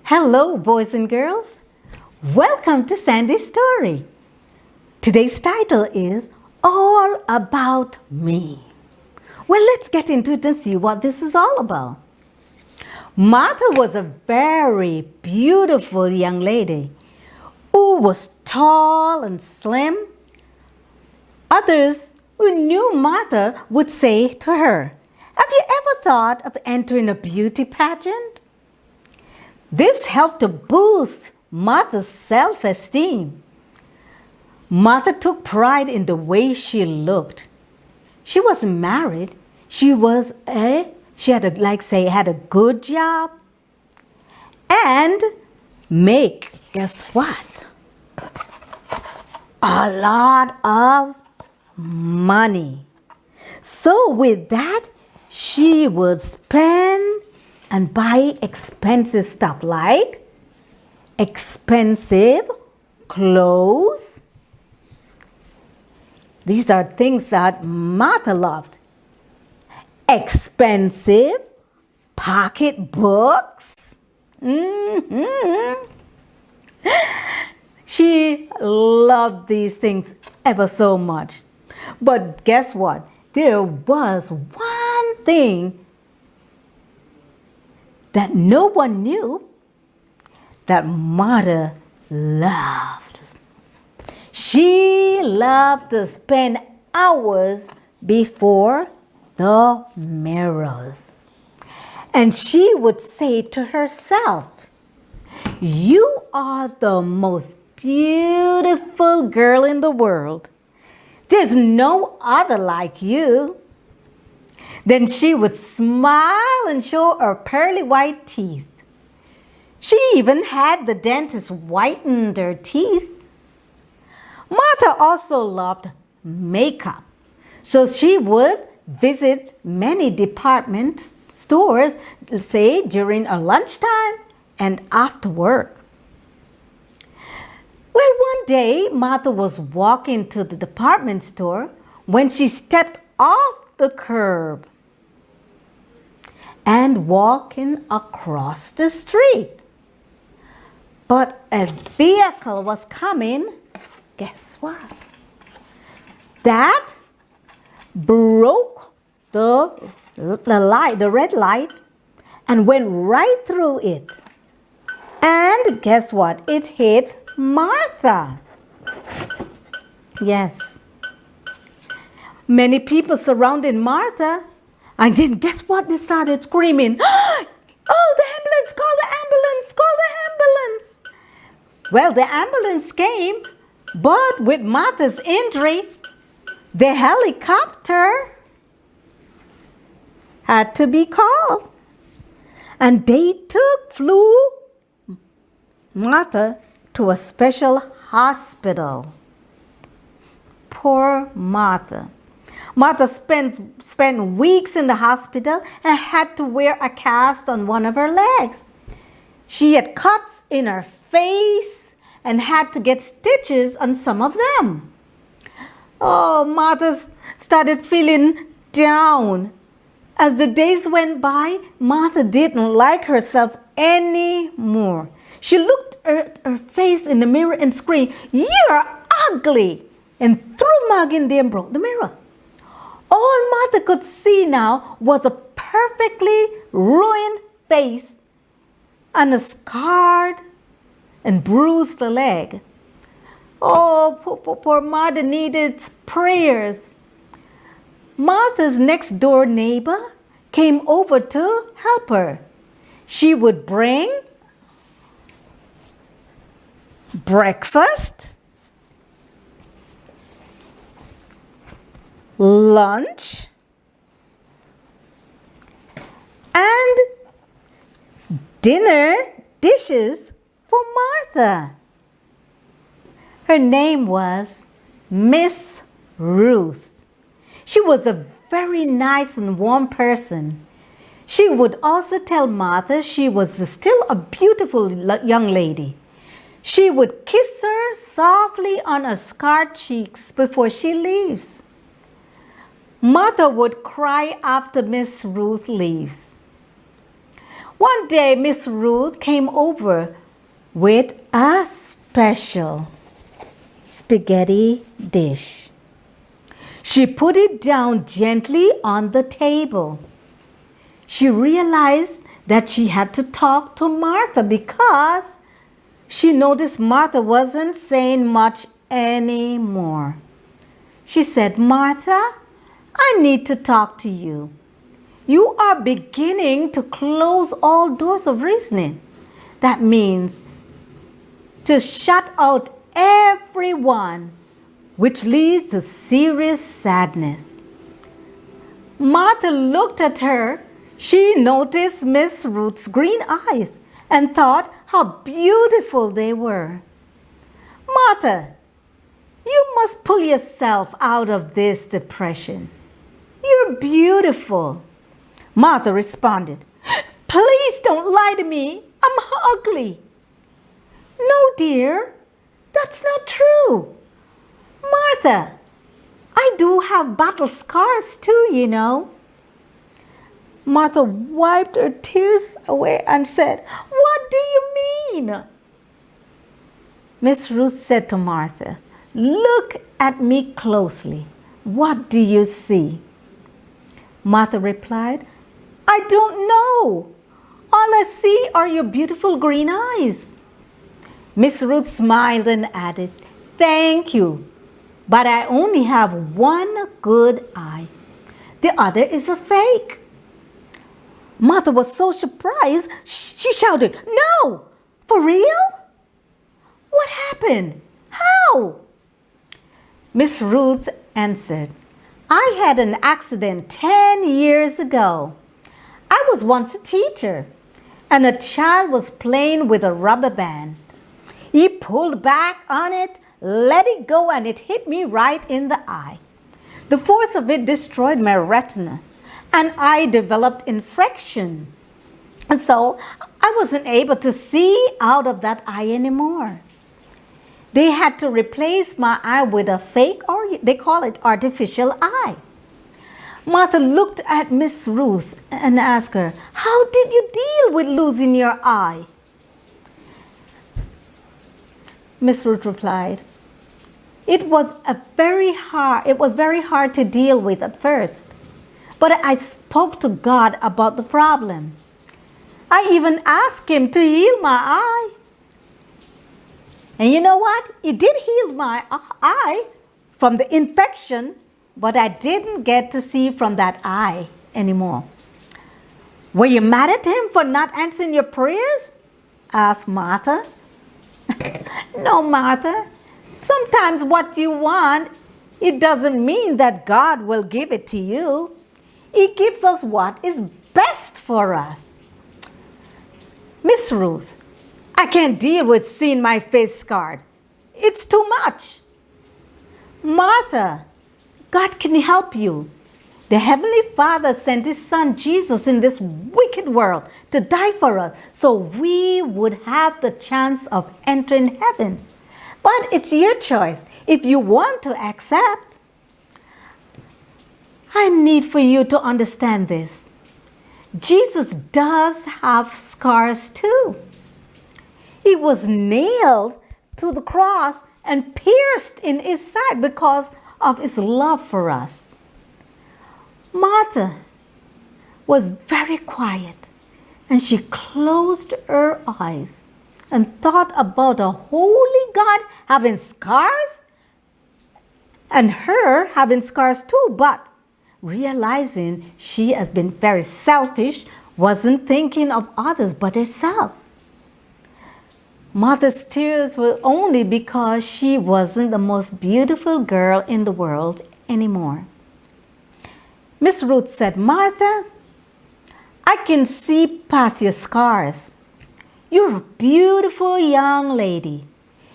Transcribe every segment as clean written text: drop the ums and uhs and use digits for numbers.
Hello, boys and girls. Welcome to Sandy's story. Today's title is All About Me. Well, let's get into it and see what this is all about. Martha was a very beautiful young lady who was tall and slim. Others who knew Martha would say to her, "Have you ever thought of entering a beauty pageant?" This helped to boost Martha's self-esteem. Martha took pride in the way she looked. She wasn't married. She had a good job and guess what? A lot of money. So with that, she would spend and buy expensive stuff like expensive clothes. These are things that Martha loved. Expensive pocketbooks. She loved these things ever so much. But guess what? There was one thing that no one knew that Martha loved. She loved to spend hours before the mirrors. And she would say to herself, "You are the most beautiful girl in the world. There's no other like you." Then she would smile and show her pearly white teeth. She even had the dentist whiten her teeth. Martha also loved makeup, so she would visit many department stores, say during a lunchtime and after work. Well, one day Martha was walking to the department store when she stepped off the curb and walking across the street. But a vehicle was coming. Guess what? That broke the red light and went right through it. And guess what? It hit Martha. Yes. Many people surrounded Martha. And then guess what? They started screaming, "Oh, the ambulance! Call the ambulance! Call the ambulance!" Well, the ambulance came, but with Martha's injury, the helicopter had to be called. And they flew Martha to a special hospital. Poor Martha. Martha spent weeks in the hospital and had to wear a cast on one of her legs. She had cuts in her face and had to get stitches on some of them. Oh, Martha started feeling down. As the days went by, Martha didn't like herself anymore. She looked at her face in the mirror and screamed, "You're ugly!" and threw mug in there and broke the mirror. All Martha could see now was a perfectly ruined face and a scarred and bruised leg. Oh, poor Martha needed prayers. Martha's next door neighbor came over to help her. She would bring breakfast, lunch, and dinner dishes for Martha. Her name was Miss Ruth. She was a very nice and warm person. She would also tell Martha she was still a beautiful young lady. She would kiss her softly on her scarred cheeks before she leaves. Martha would cry after Miss Ruth leaves. One day, Miss Ruth came over with a special spaghetti dish. She put it down gently on the table. She realized that she had to talk to Martha because she noticed Martha wasn't saying much anymore. She said, "Martha, I need to talk to you. You are beginning to close all doors of reasoning. That means to shut out everyone, which leads to serious sadness." Martha looked at her. She noticed Miss Ruth's green eyes and thought how beautiful they were. "Martha, you must pull yourself out of this depression. You're beautiful." Martha responded, "Please don't lie to me. I'm ugly." "No, dear, that's not true. Martha, I do have battle scars too, you know." Martha wiped her tears away and said, "What do you mean?" Miss Ruth said to Martha, "Look at me closely. What do you see?" Martha replied, "I don't know. All I see are your beautiful green eyes." Miss Ruth smiled and added, "Thank you, but I only have one good eye. The other is a fake." Martha was so surprised, she shouted, "No, for real? What happened? How?" Miss Ruth answered, "I had an accident 10 years ago. I was once a teacher, and a child was playing with a rubber band. He pulled back on it, let it go, and it hit me right in the eye. The force of it destroyed my retina, and I developed infection. And so I wasn't able to see out of that eye anymore. They had to replace my eye with a fake, or they call it artificial eye." Martha looked at Miss Ruth and asked her, "How did you deal with losing your eye?" Miss Ruth replied, It was very hard to deal with at first, but I spoke to God about the problem. I even asked Him to heal my eye. And you know what? He did heal my eye from the infection, but I didn't get to see from that eye anymore." "Were you mad at Him for not answering your prayers?" asked Martha. "No, Martha. Sometimes what you want, it doesn't mean that God will give it to you. He gives us what is best for us." "Miss Ruth, I can't deal with seeing my face scarred. It's too much." "Martha, God can help you. The Heavenly Father sent His Son Jesus in this wicked world to die for us so we would have the chance of entering heaven. But it's your choice if you want to accept." I need for you to understand this. Jesus does have scars too. He was nailed to the cross and pierced in His side because of His love for us. Martha was very quiet, and she closed her eyes and thought about a holy God having scars and her having scars too, but realizing she has been very selfish, wasn't thinking of others but herself. Martha's tears were only because she wasn't the most beautiful girl in the world anymore. Miss Ruth said, "Martha, I can see past your scars. You're a beautiful young lady.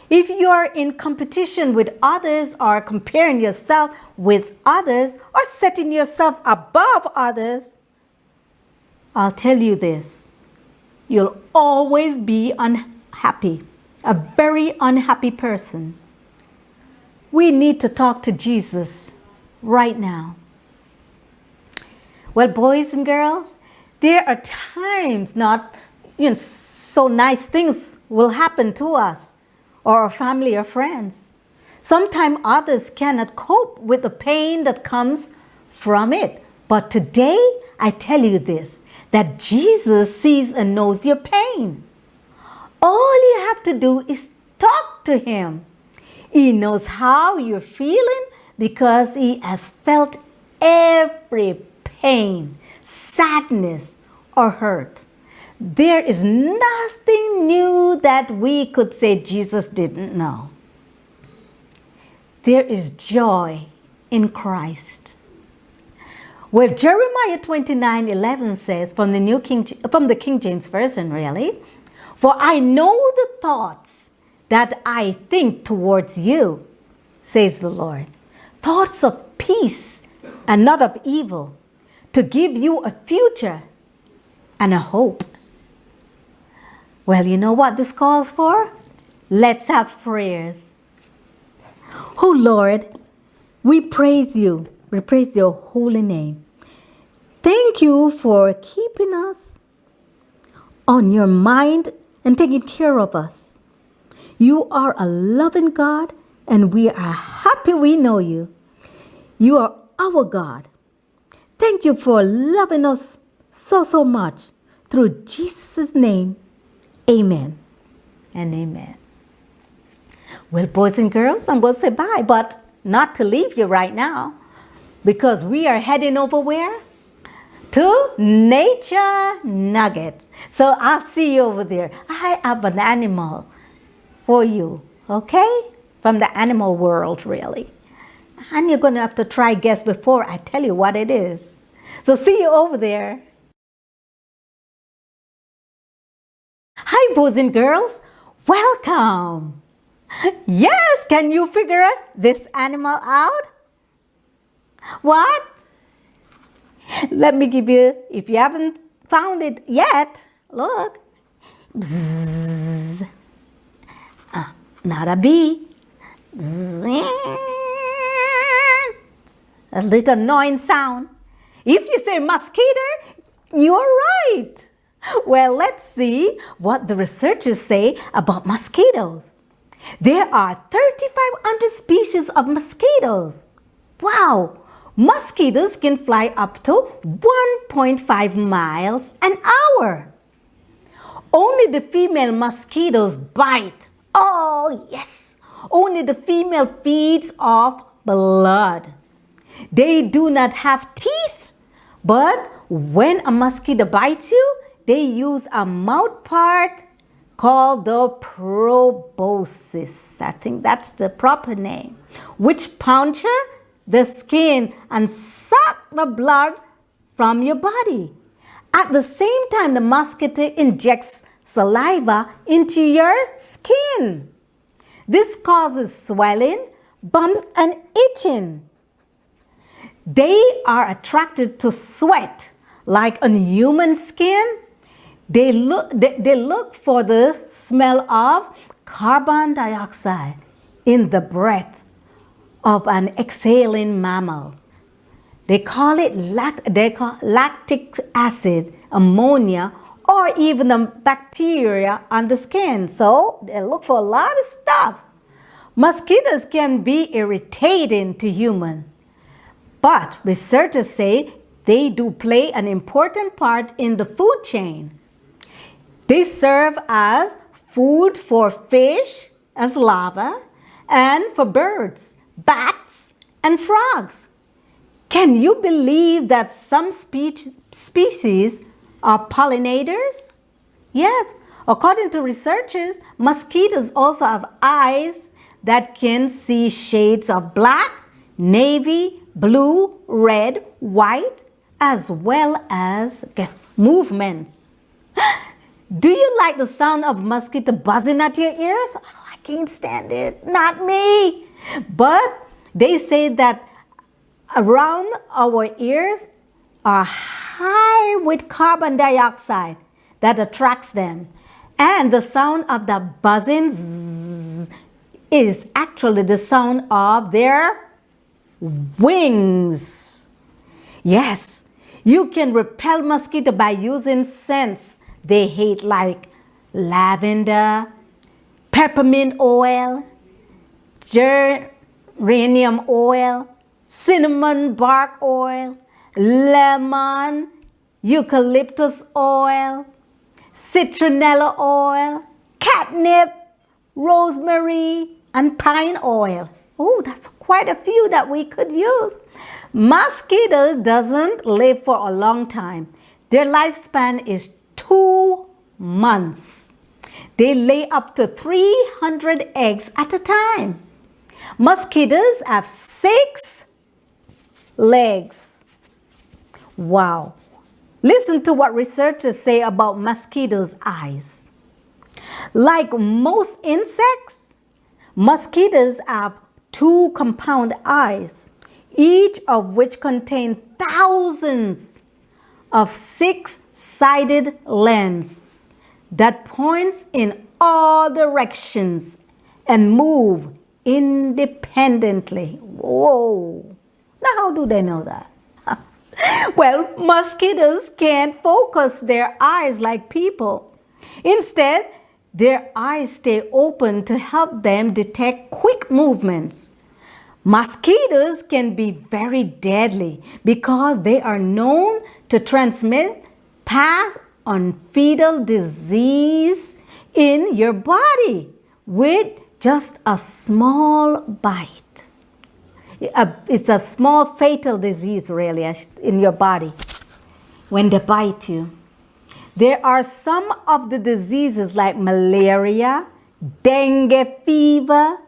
If you're in competition with others or comparing yourself with others or setting yourself above others, I'll tell you this, you'll always be unhappy, a very unhappy person. We need to talk to Jesus right now." Well, boys and girls, There are times not, so nice things will happen to us or our family or friends. Sometimes others cannot cope with the pain that comes from it. But today, I tell you this, that Jesus sees and knows your pain. All you have to do is talk to him. He knows how you're feeling because he has felt every pain, sadness, or hurt. There is nothing new that we could say Jesus didn't know. There is joy in Christ. Well, Jeremiah 29:11 says, from the King James Version, really, "For I know the thoughts that I think towards you, says the Lord, thoughts of peace and not of evil, to give you a future and a hope." Well, you know what this calls for? Let's have prayers. Oh Lord, we praise you. We praise your holy name. Thank you for keeping us on your mind and taking care of us. You are a loving God, and we are happy we know you. You are our God. Thank you for loving us so much. Through Jesus' name, amen and amen. Well, boys and girls, I'm going to say bye, but not to leave you right now, because we are heading over where? To Nature Nuggets. So I'll see you over there. I have an animal for you, okay? From the animal world, really. And you're going to have to try guess before I tell you what it is. So see you over there. Hi, boys and girls. Welcome. Yes, can you figure this animal out? What? Let me give you, if you haven't found it yet, look. Bzzz. Not a bee. Bzzz. A little annoying sound. If you say mosquito, you're right. Well, let's see what the researchers say about mosquitoes. There are 3,500 species of mosquitoes. Wow! Mosquitoes can fly up to 1.5 miles an hour. Only the female mosquitoes bite. Oh, yes! Only the female feeds off blood. They do not have teeth, but when a mosquito bites you, they use a mouth part called the proboscis. I think that's the proper name, which puncture the skin and suck the blood from your body. At the same time, the mosquito injects saliva into your skin. This causes swelling, bumps, and itching. They are attracted to sweat like on human skin. They look for the smell of carbon dioxide in the breath of an exhaling mammal. They call it lactic acid, ammonia, or even the bacteria on the skin. So they look for a lot of stuff. Mosquitoes can be irritating to humans, but researchers say they do play an important part in the food chain. They serve as food for fish, as larvae, and for birds, bats, and frogs. Can you believe that some species are pollinators? Yes, according to researchers, mosquitoes also have eyes that can see shades of black, navy, blue, red, white, as well as movements. Do you like the sound of mosquito buzzing at your ears? Oh, I can't stand it. Not me. But they say that around our ears are high with carbon dioxide that attracts them. And the sound of the buzzing zzz is actually the sound of their wings. Yes, You can repel mosquito by using scents they hate, like lavender, peppermint oil, geranium oil, cinnamon bark oil, lemon, eucalyptus oil, citronella oil, catnip, rosemary, and pine oil. Oh, that's quite a few that we could use. Mosquitoes doesn't live for a long time. Their lifespan is 2 months. They lay up to 300 eggs at a time. Mosquitoes have 6 legs. Wow. Listen to what researchers say about mosquitoes' eyes. Like most insects, mosquitoes have 2 compound eyes, each of which contain thousands of 6-sided lenses that points in all directions and move independently. Whoa! Now how do they know that? Well, mosquitoes can't focus their eyes like people. Instead, their eyes stay open to help them detect quick movements. Mosquitoes can be very deadly because they are known to transmit past unfatal disease in your body with just a small bite. It's a small fatal disease really in your body when they bite you. There are some of the diseases like malaria, dengue fever,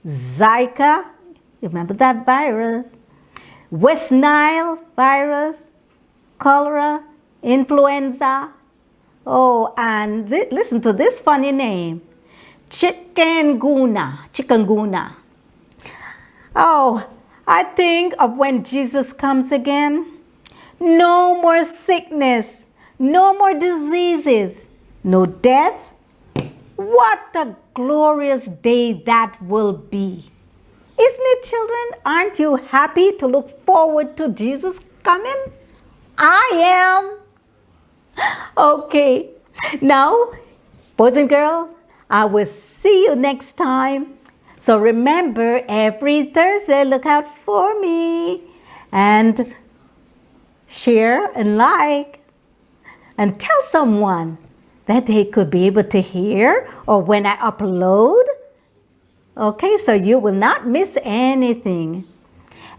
Zika, remember that virus, West Nile virus, cholera, influenza. Oh, and listen to this funny name, chikungunya. Oh, I think of when Jesus comes again. No more sickness, no more diseases, no death. What a glorious day that will be. Isn't it, children? Aren't you happy to look forward to Jesus coming? I am. Okay, now, boys and girls, I will see you next time. So remember, every Thursday, look out for me and share and like and tell someone that they could be able to hear or when I upload. Okay, so you will not miss anything.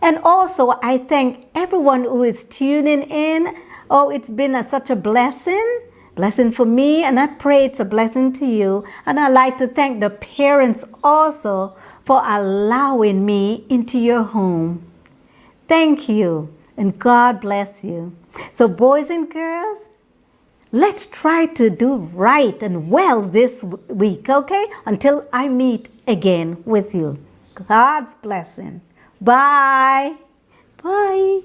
And also, I thank everyone who is tuning in. Oh, it's been such a blessing for me, and I pray it's a blessing to you. And I'd like to thank the parents also for allowing me into your home. Thank you, and God bless you. So boys and girls, let's try to do right and well this week, okay? Until I meet again with you. God's blessing. Bye. Bye.